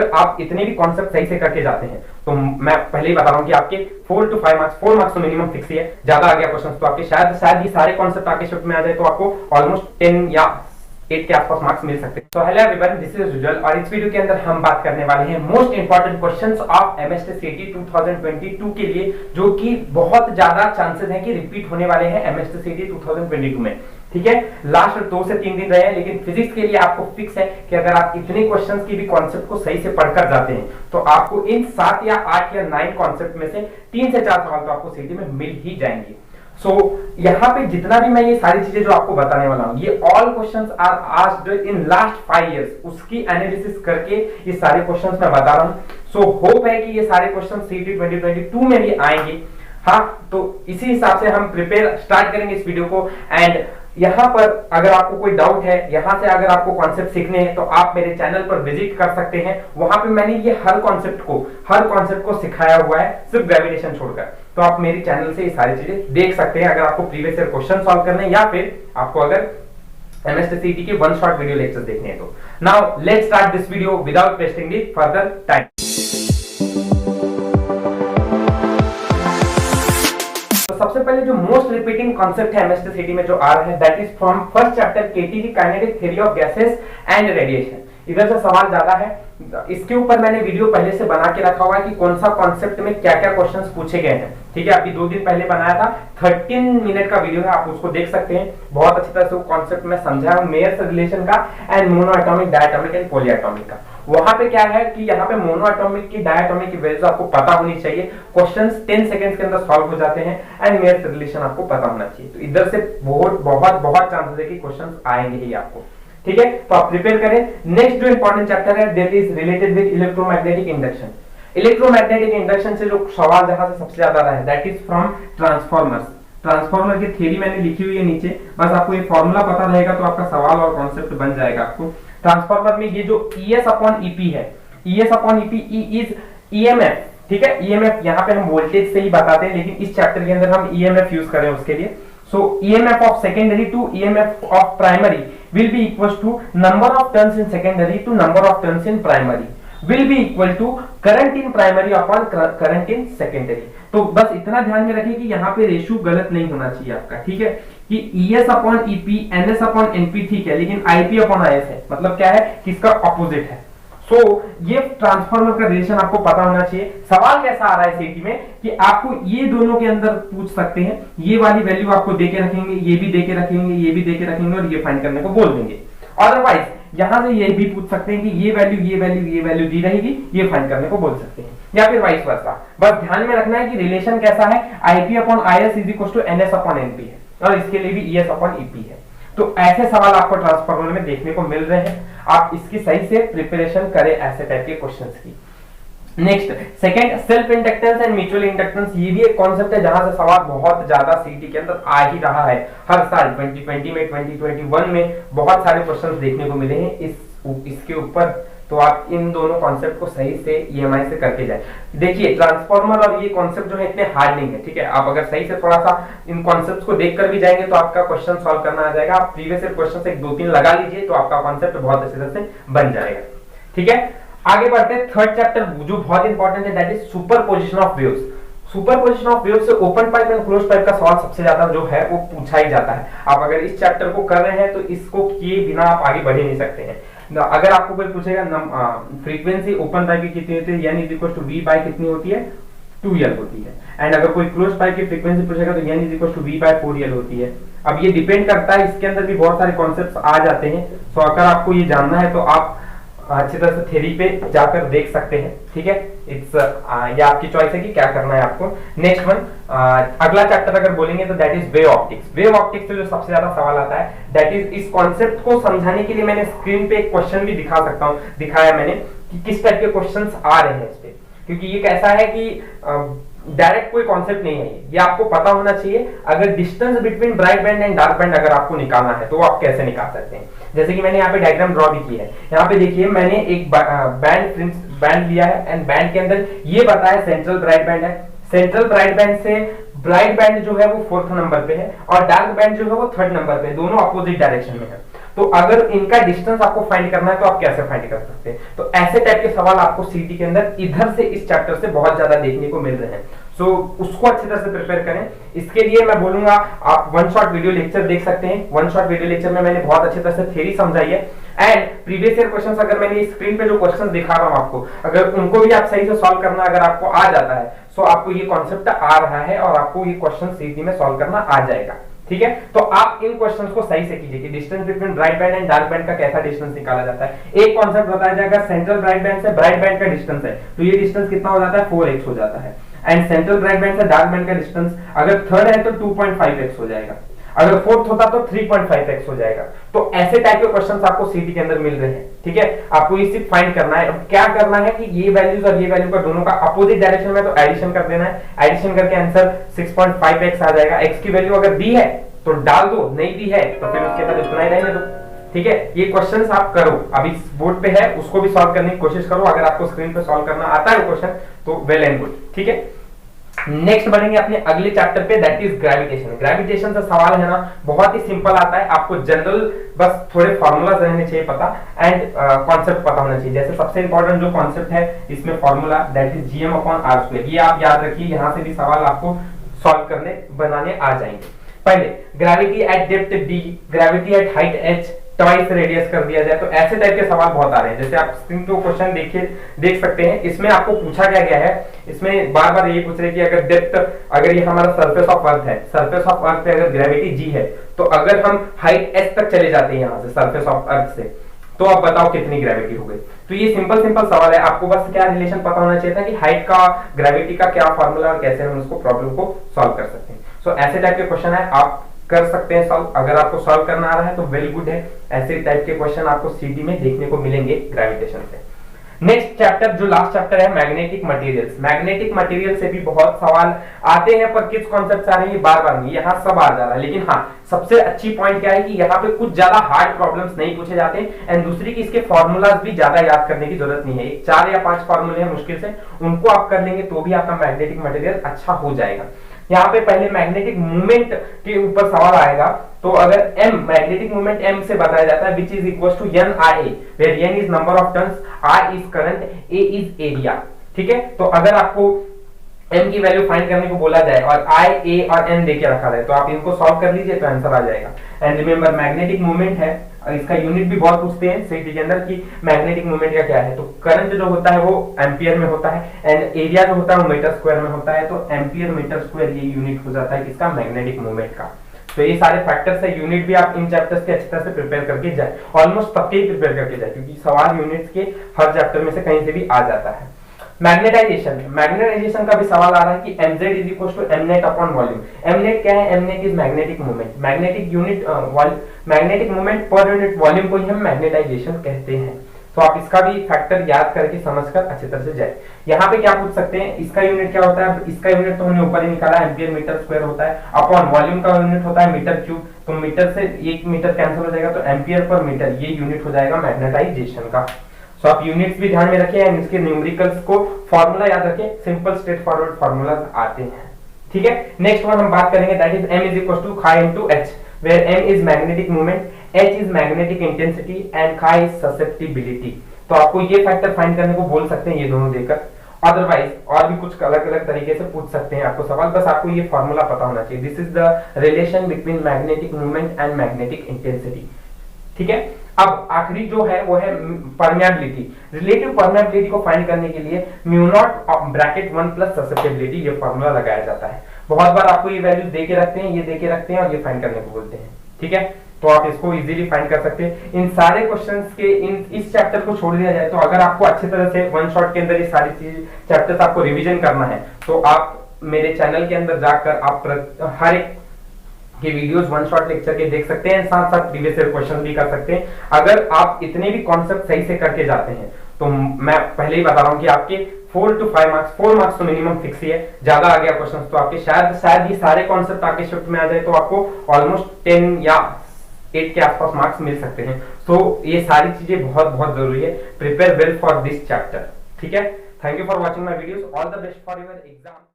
अगर आप इतने भी कॉन्सेप्ट सही से करके जाते हैं तो मैं पहले ही बता रहा हूं कि आपके 4 to 5 मार्क्स, 4 मार्क्स तो मिनिमम फिक्स ही है। ज्यादा आ गया क्वेश्चन तो आपके शायद ये सारे कॉन्सेप्ट आपके शिफ्ट में आ जाए तो आपको ऑलमोस्ट 10 या 8 के आसपास मार्क्स मिल सकते हैं। तो हेलो एवरीवन, दिस इज उज्जवल और इस वीडियो के अंदर हम बात करने वाले हैं most important questions of MST सीटी 2022 के लिए, जो कि बहुत ज्यादा चांसेस हैं कि रिपीट होने वाले हैं एमएसटी सीटी 2022 में। ठीक है, लास्ट 2 से 3 दिन रहे हैं, लेकिन फिजिक्स के लिए आपको फिक्स है कि अगर आप इतने क्वेश्चंस की भी कॉन्सेप्ट को सही से पढ़कर जाते हैं तो आपको इन 7 या 8 या 9 कॉन्सेप्ट में से 3 से 4 सवाल तो आपको सीटी में मिल ही जाएंगे। यहाँ पे जितना भी मैं ये सारी चीजें जो आपको बताने वाला हूँ, ये all questions are asked in last 5 years, उसकी एनालिसिस करके ये सारे क्वेश्चंस मैं बता रहा हूँ। होप है कि ये सारे क्वेश्चंस सीटी 2022 में भी आएंगे। हाँ, तो इसी हिसाब से हम प्रिपेयर स्टार्ट करेंगे इस वीडियो को। एंड यहाँ पर अगर आपको कोई डाउट है, यहाँ से अगर आपको कॉन्सेप्ट सीखने हैं तो आप मेरे चैनल पर विजिट कर सकते हैं। वहां पे मैंने ये हर कॉन्सेप्ट को सिखाया हुआ है, सिर्फ ग्रेविटेशन छोड़कर। तो आप मेरे चैनल से ये सारी चीजें देख सकते हैं अगर आपको प्रीवियस ईयर क्वेश्चन सॉल्व करने हैं या फिर आपको अगर एमएसटी सीटी के 1 शॉट वीडियो लेक्चर्स देखने हैं तो। Now let's start this video without wasting the further time. सबसे पहले जो मोस्ट रिपीटिंग कॉन्सेप्ट है एमएसटी सीटी में जो आ रहा है, that is from first chapter KTV kinetic theory of gases and radiation. इधर से सवाल ज्यादा है, इसके ऊपर मैंने वीडियो पहले से बना के रखा हुआ है कि कौन सा कॉन्सेप्ट में क्या क्या क्वेश्चंस पूछे गए हैं। ठीक है, अभी 2 दिन पहले बनाया था, 13 मिनट का वीडियो है, आप उसको देख सकते हैं। बहुत अच्छी तरह से वो कॉन्सेप्ट में समझाया हूं, मेयर्स रिलेशन का and mono atomic, diatomic and poly atomic का। वहां पे क्या है कि यहाँ पे मोनो एटॉमिक की, डायटॉमिक की वैल्यूज आपको पता होनी चाहिए। क्वेश्चंस 10 सेकंड्स के अंदर सॉल्व हो जाते हैं एंड मेयर्स रिलेशन आपको पता होना चाहिए। तो इधर से बहुत चांसेस है कि क्वेश्चंस आएंगे ही आपको। ठीक है, तो आप प्रिपेयर करें। नेक्स्ट जो इंपॉर्टेंट चैप्टर है that is related with electromagnetic induction. Electromagnetic induction से जो सवाल जहां से सबसे ज्यादा रहा है that is from transformers. Transformer की थ्योरी मैंने लिखी हुई है नीचे, बस आपको ये फॉर्मूला पता रहेगा तो आपका सवाल और कॉन्सेप्ट बन जाएगा आपको। ट्रांसफॉर्मर में ये जो ES अपॉन EP है, ES upon EP is EMF। ठीक है, EMF यहाँ पे हम वोल्टेज से ही बताते हैं, लेकिन इस चैप्टर के अंदर हम EMF यूज करें उसके लिए। So EMF of secondary to EMF of primary will be equals to number of turns in secondary to number of turns in primary will be equal to current in primary upon current in secondary। तो बस इतना ध्यान में रखिए कि यहाँ पे ratio गलत नहीं होना चाहिए आपका। ठीक है, कि ES upon EP, NS upon NP ठीक है, लेकिन IP अपॉन IS है, मतलब क्या है कि इसका ऑपोजिट है। ये ट्रांसफार्मर का रिलेशन आपको पता होना चाहिए। सवाल कैसा आ रहा है सीटी में कि आपको ये दोनों के अंदर पूछ सकते हैं, ये वाली वैल्यू आपको देके रखेंगे, ये भी देके रखेंगे, ये भी देके रखेंगे और ये फाइंड करने को बोल देंगे। अदरवाइज यहां से ये भी पूछ सकते हैं कि ये वैल्यू दी रहेगी, ये फाइंड करने को बोल सकते हैं, या फिर वाइस वर्सा। बस ध्यान में रखना है कि रिलेशन कैसा है, IP upon IS is equal to NS upon NP है और इसके लिए भी ES अपॉन EP है। तो ऐसे सवाल आपको ट्रांसफार्मर में देखने को मिल रहे हैं, आप इसकी सही से प्रिपरेशन करें ऐसे टाइप के क्वेश्चंस की। Next, second, self inductance and mutual inductance. ये भी एक कॉन्सेप्ट है जहां से सवाल बहुत ज्यादा सीटी के अंदर आ ही रहा है हर साल। 2020 में, 2021 में बहुत सारे क्वेश्चंस देखने को मिले हैं इसके ऊपर। तो आप इन दोनों कॉन्सेप्ट को सही से EMI से करके जाए। देखिए, ट्रांसफार्मर और ये कॉन्सेप्ट जो है इतने हार्ड नहीं है। ठीक है, आप अगर सही से थोड़ा सा इन कॉन्सेप्ट्स को देखकर भी जाएंगे तो आपका क्वेश्चन सॉल्व करना आ जाएगा। आप प्रीवियस ईयर क्वेश्चन से 2-3 लगा लीजिए तो आपका कॉन्सेप्ट बहुत अच्छी तरह से बन जाएगा। ठीक है, आगे बढ़ते हैं। थर्ड चैप्टर जो बहुत इंपॉर्टेंट है that is superposition of waves. Superposition of waves से open pipe and closed pipe का सवाल सबसे ज्यादा जो है वो पूछा ही जाता है। आप अगर इस चैप्टर को कर रहे हैं तो इसको किए बिना आप आगे बढ़ ही नहीं सकते हैं। अगर आपको कोई पूछेगा फ्रीक्वेंसी ओपन पाइप की कितनी होती है, यानी इक्वल टू V बाय कितनी होती है, 2L होती है। एंड अगर कोई क्लोज्ड पाइप की फ्रीक्वेंसी पूछेगा तो यानी equal to V bye 4L होती है। अब ये डिपेंड करता है, इसके अंदर भी बहुत सारे कॉन्सेप्ट्स आ जाते हैं। तो अगर आपको ये जानना है तो आप अच्छी तरह से थ्योरी पे जाकर देख सकते हैं। ठीक है, इट्स ये आपकी चॉइस है कि क्या करना है आपको। नेक्स्ट वन, अगला चैप्टर अगर बोलेंगे तो that is wave optics. Wave optics से जो सबसे ज्यादा सवाल आता है दैट इज, इस कॉन्सेप्ट को समझाने के लिए मैंने स्क्रीन पे एक क्वेश्चन भी दिखाया मैंने कि किस टाइप के क्वेश्चंस आ रहे हैं इस पे, क्योंकि ये कैसा है कि डायरेक्ट कोई कॉन्सेप्ट नहीं है, ये आपको पता होना चाहिए। अगर distance between bright band and dark band अगर आपको निकालना है तो आप कैसे निकाल सकते हैं। जैसे कि मैंने यहाँ पे डायग्राम ड्रॉ भी की है। यहाँ पे देखिए, मैंने एक बैंड लिया है एंड बैंड के अंदर ये बताया सेंट्रल ब्राइट बैंड है। सेंट्रल ब्राइट बैंड से ब्राइट बैंड जो है वो 4th नंबर पे है और डार्क बैंड जो है वो 3rd नंबर पे है, दोनों अपोजिट डायरेक्शन में है। तो अगर इनका डिस्टेंस आपको फाइंड करना है तो आप कैसे फाइंड कर सकते हैं। तो ऐसे टाइप के सवाल आपको सीटी के अंदर इधर से इस चैप्टर से बहुत ज्यादा देखने को मिल रहे हैं। सो उसको अच्छी तरह से प्रिपेयर करें। इसके लिए मैं बोलूंगा आप वन शॉट वीडियो लेक्चर देख सकते हैं। वन शॉट वीडियो लेक्चर में मैंने बहुत अच्छी तरह से थ्योरी समझाई है एंड प्रीवियस ईयर क्वेश्चंस अगर मैंने स्क्रीन पे जो क्वेश्चंस दिखा रहा हूं आपको, अगर उनको भी आप सही से सॉल्व करना अगर आपको आ जाता है सो आपको ये कॉन्सेप्ट आ रहा है और आपको ये क्वेश्चन सीटी में सॉल्व करना आ जाएगा। ठीक है, तो आप इन क्वेश्चंस को सही से कीजिए कि distance between bright band and dark band का कैसा डिस्टेंस निकाला जाता है। एक कॉन्सेप्ट बताया जाएगा, सेंट्रल ब्राइट बैंड से ब्राइट बैंड का डिस्टेंस है तो ये डिस्टेंस कितना हो जाता है 4x हो जाता है एंड सेंट्रल ब्राइट बैंड से डार्क बैंड का डिस्टेंस अगर थर्ड है तो 2.5x हो जाएगा, अगर फोर्थ होता तो 3.5x हो जाएगा। तो ऐसे टाइप के क्वेश्चंस आपको सीटी के अंदर मिल रहे हैं। ठीक है, आपको ये सिर्फ फाइंड करना है। अब क्या करना है कि ये वैल्यूज और ये वैल्यू का दोनों का अपोजिट डायरेक्शन में तो एडिशन कर देना है। एडिशन करके आंसर 6.5x आ जाएगा। x की वैल्यू अगर दी है तो डाल दो, नहीं दी है तो फिर उसके बाद उतना ही रहने दो। ठीक है, ये क्वेश्चंस आप करो, अभी बोर्ड पे है उसको भी सॉल्व करने की कोशिश करो। अगर आपको स्क्रीन पे सॉल्व करना आता है क्वेश्चन तो वेल एंड गुड। ठीक है, नेक्स्ट बढ़ेंगे अपने अगले चैप्टर पे, दैट इज ग्रेविटेशन। ग्रेविटेशन से सवाल है ना बहुत ही सिंपल आता है, आपको जनरल बस थोड़े फॉर्मूलाज रहने चाहिए पता एंड कॉन्सेप्ट पता होना चाहिए। जैसे सबसे इंपॉर्टेंट जो कॉन्सेप्ट है इसमें फॉर्मूला दैट इज gm/r², ये आप याद रखिए, यहाँ से भी सवाल आपको सॉल्व करने बनाने आ जाएंगे। पहले gravity eight depth d, gravity eight height h, twice radius कर दिया जाए तो ऐसे टाइप के सवाल बहुत आ रहे हैं। जैसे आप स्क्रीन पे क्वेश्चन देखिए देख सकते हैं, इसमें आपको पूछा क्या गया है, इसमें बार बार ये पूछ रहे कि अगर डेप्थ, अगर ये हमारा सरफेस ऑफ अर्थ है, सरफेस ऑफ अर्थ पे अगर ग्रेविटी g है तो अगर हम हाइट h तक चले जाते हैं यहाँ से सरफेस ऑफ अर्थ से तो आप बताओ कितनी ग्रेविटी हो गई। तो ये सिंपल सिंपल सवाल है, आपको बस क्या रिलेशन पता होना चाहिए था कि हाइट का ग्रेविटी का क्या फॉर्मूला और कैसे हम उसको प्रॉब्लम को सॉल्व कर सकते हैं। सो ऐसे टाइप के क्वेश्चन है, आप कर सकते हैं सॉल्व। अगर आपको सॉल्व करना आ रहा है तो वेल गुड है, ऐसे टाइप के क्वेश्चन आपको सीटी में देखने को मिलेंगे ग्रेविटेशन से। नेक्स्ट चैप्टर जो लास्ट चैप्टर है मैग्नेटिक मटेरियल्स। मैग्नेटिक मटेरियल से भी बहुत सवाल आते हैं पर किस कॉन्सेप्ट से आ रहे हैं बार बार नहीं, यहाँ सब आ जा रहा है। लेकिन हाँ सबसे अच्छी पॉइंट क्या है कि यहाँ पे कुछ ज्यादा हार्ड प्रॉब्लम्स नहीं पूछे जाते एंड दूसरी की इसके फॉर्मूलाज भी ज्यादा याद करने की जरूरत नहीं है। 4 या 5 फॉर्मूले हैं मुश्किल से, उनको आप कर लेंगे तो भी आपका मैग्नेटिक मटेरियल अच्छा हो जाएगा। यहाँ पे पहले मैग्नेटिक मूवमेंट के ऊपर सवाल आएगा तो अगर m मैग्नेटिक मूवमेंट m से बताया जाता है which is equals to NIA where n is number of turns, I is current, A is area। ठीक है, तो अगर आपको m की वैल्यू फाइंड करने को बोला जाए और I, A और n देके रखा जाए तो आप इनको सॉल्व कर लीजिए तो आंसर आ जाएगा। एंड रिमेंबर मैग्नेटिक मूवमेंट है, इसका यूनिट भी बहुत पूछते हैं सीटी के अंदर कि मैग्नेटिक मूवमेंट का क्या है। तो करंट जो होता है वो एम्पियर में होता है एंड एरिया जो होता है वो मीटर स्क्वायर में होता है। तो एम्पियर मीटर स्क्वायर ये यूनिट हो जाता है किसका, मैग्नेटिक मूवमेंट का। तो ये सारे फैक्टर्स है, यूनिट भी आप इन चैप्टर्स के अच्छी तरह से प्रिपेयर करके जाए, ऑलमोस्ट सबके ही प्रिपेयर करके जाए क्योंकि सवाल यूनिट्स के हर चैप्टर में से कहीं से भी आ जाता है। मैग्नेटाइजेशन, मैग्नेटाइजेशन का भी सवाल आ रहा है कि mz is equals to mnet upon volume। mnet क्या है, mnet is magnetic moment, magnetic unit magnetic moment per unit volume को ही हम मैग्नेटाइजेशन कहते हैं। तो आप इसका भी फैक्टर याद करके समझकर अच्छी तरह से जाए। यहाँ पे क्या पूछ सकते हैं, इसका यूनिट क्या होता है, इसका यूनिट तो हमने ऊपर ही निकाला, एम्पियर मीटर स्क्वायर होता है, अपॉन वॉल्यूम का यूनिट होता है मीटर क्यूब। तो मीटर से 1 मीटर कैंसिल हो जाएगा तो एम्पियर पर मीटर ये यूनिट हो जाएगा मैग्नेटाइजेशन का। सो आप यूनिट्स भी ध्यान में रखें एंड इसके न्यूमेरिकल्स को फॉर्मूला याद रखें, सिंपल स्ट्रेट फॉरवर्ड फॉर्मूलाज आते हैं। ठीक है, नेक्स्ट वन हम बात करेंगे that is m is equals to chi into h where m is magnetic moment, h is magnetic intensity and chi is susceptibility। तो आपको ये फैक्टर फाइंड करने को बोल सकते हैं ये दोनों देकर, अदरवाइज और भी कुछ अलग अलग तरीके से पूछ सकते हैं आपको सवाल, बस आपको ये फॉर्मूला पता होना चाहिए। This is the relation between magnetic movement and magnetic intensity. ठीक है, अब आखिरी जो है वो है परमेबिलिटी। रिलेटिव परमेबिलिटी को फाइंड करने के लिए mu naught bracket 1 plus susceptibility ये फॉर्मूला लगाया जाता है। बहुत बार आपको ये वैल्यूज देके रखते हैं, ये देके रखते हैं और ये फाइंड करने को बोलते हैं। ठीक है, तो आप इसको इजीली फाइंड कर सकते हैं। इन सारे क्वेश्चंस के इस चैप्टर को छोड़ दिया जाए तो अगर आपको अच्छी तरह से वन शॉट के अंदर ये सारी चीज चैप्टर्स आपको रिवीजन करना है तो आप मेरे चैनल के अंदर जाकर आप हर एक के वीडियोस वन शॉट लेक्चर के देख सकते हैं, साथ साथ प्रीवियस ईयर क्वेश्चन भी कर सकते हैं। अगर आप इतने भी कॉन्सेप्ट सही से करके जाते हैं तो मैं पहले ही बता रहा हूं कि आपके 4 to 5 मार्क्स, 4 मार्क्स तो मिनिमम फिक्स ही है। ज्यादा आ गया क्वेश्चन तो आपके शायद ये सारे कॉन्सेप्ट आपके शिफ्ट में आ जाए तो आपको ऑलमोस्ट 10 या 8 के आसपास मार्क्स मिल सकते हैं। तो ये सारी चीजें बहुत बहुत जरूरी है। Prepare well for this chapter. ठीक है, thank you for watching my videos, all the best for your exam.